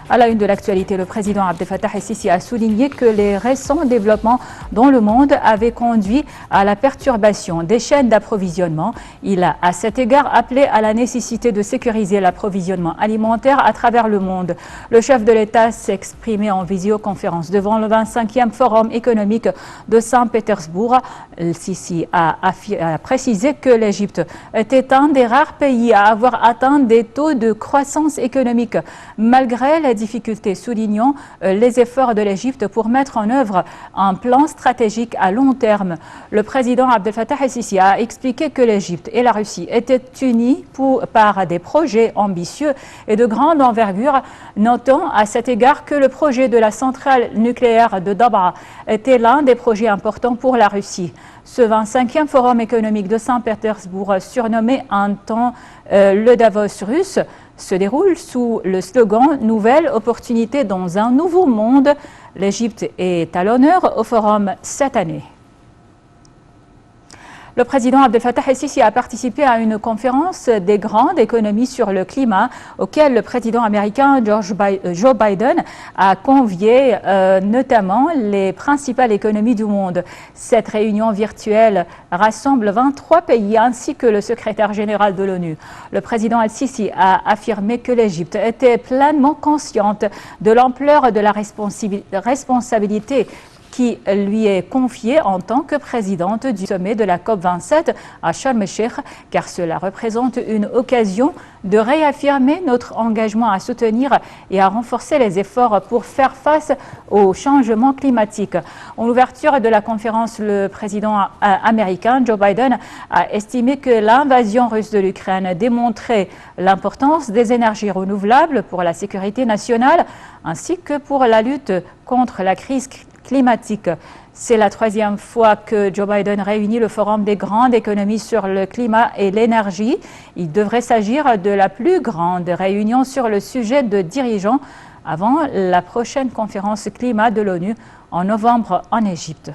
À la une de l'actualité, le président Abdel Fattah el-Sisi a souligné que les récents développements dans le monde avaient conduit à la perturbation des chaînes d'approvisionnement. Il a à cet égard appelé à la nécessité de sécuriser l'approvisionnement alimentaire à travers le monde. Le chef de l'État s'exprimait en visioconférence devant le 25e Forum économique de Saint-Pétersbourg. El-Sisi a précisé que l'Égypte était un des rares pays à avoir atteint des taux de croissance économique malgré les difficultés, soulignant les efforts de l'Égypte pour mettre en œuvre un plan stratégique à long terme. Le président Abdel Fattah el-Sisi a expliqué que l'Égypte et la Russie étaient unies par des projets ambitieux et de grande envergure, notant à cet égard que le projet de la centrale nucléaire de Dabra était l'un des projets importants pour la Russie. Ce 25e Forum économique de Saint-Pétersbourg, surnommé un temps le Davos russe, se déroule sous le slogan « Nouvelle opportunité dans un nouveau monde ». L'Égypte est à l'honneur au forum cette année. Le président Abdel Fattah el-Sisi a participé à une conférence des grandes économies sur le climat auquel le président américain Joe Biden a convié notamment les principales économies du monde. Cette réunion virtuelle rassemble 23 pays ainsi que le secrétaire général de l'ONU. Le président el-Sisi a affirmé que l'Égypte était pleinement consciente de l'ampleur de la responsabilité qui lui est confiée en tant que présidente du sommet de la COP27 à Sharm el-Sheikh, car cela représente une occasion de réaffirmer notre engagement à soutenir et à renforcer les efforts pour faire face au changement climatique. En ouverture de la conférence, le président américain Joe Biden a estimé que l'invasion russe de l'Ukraine démontrait l'importance des énergies renouvelables pour la sécurité nationale ainsi que pour la lutte contre la crise climatique. C'est la troisième fois que Joe Biden réunit le Forum des grandes économies sur le climat et l'énergie. Il devrait s'agir de la plus grande réunion sur le sujet de dirigeants avant la prochaine conférence climat de l'ONU en novembre en Égypte.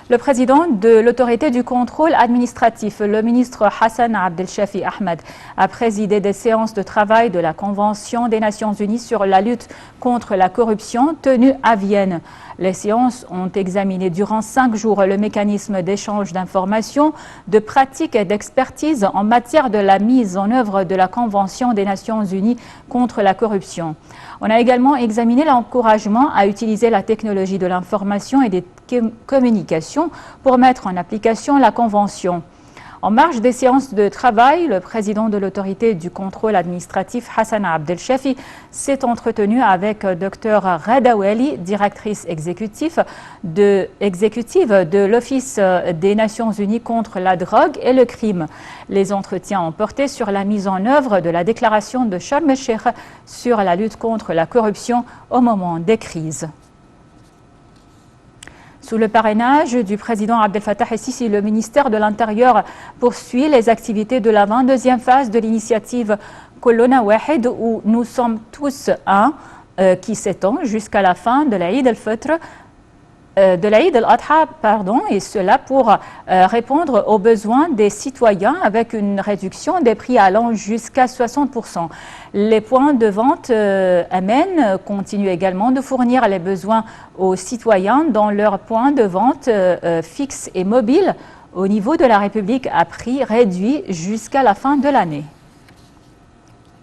Le président de l'autorité du contrôle administratif, le ministre Hassan Abdel Shafi Ahmed, a présidé des séances de travail de la Convention des Nations Unies sur la lutte contre la corruption tenue à Vienne. Les séances ont examiné durant 5 jours le mécanisme d'échange d'informations, de pratiques et d'expertise en matière de la mise en œuvre de la Convention des Nations Unies contre la corruption. On a également examiné l'encouragement à utiliser la technologie de l'information et des communications pour mettre en application la Convention. En marge des séances de travail, le président de l'autorité du contrôle administratif, Hassan Abdel Shafi, s'est entretenu avec Dr Reda Ouali, directrice exécutive de l'Office des Nations Unies contre la drogue et le crime. Les entretiens ont porté sur la mise en œuvre de la déclaration de Sharm el-Sheikh sur la lutte contre la corruption au moment des crises. Sous le parrainage du président Abdel Fattah el-Sisi, le ministère de l'Intérieur poursuit les activités de la 22e phase de l'initiative Kolona Wahed, où nous sommes tous un, qui s'étend jusqu'à la fin de l'Aïd al-Fitr, de l'Aïd al-Adha, et cela pour répondre aux besoins des citoyens avec une réduction des prix allant jusqu'à 60%. Les points de vente Amen continuent également de fournir les besoins aux citoyens dans leurs points de vente fixes et mobiles au niveau de la République à prix réduit jusqu'à la fin de l'année.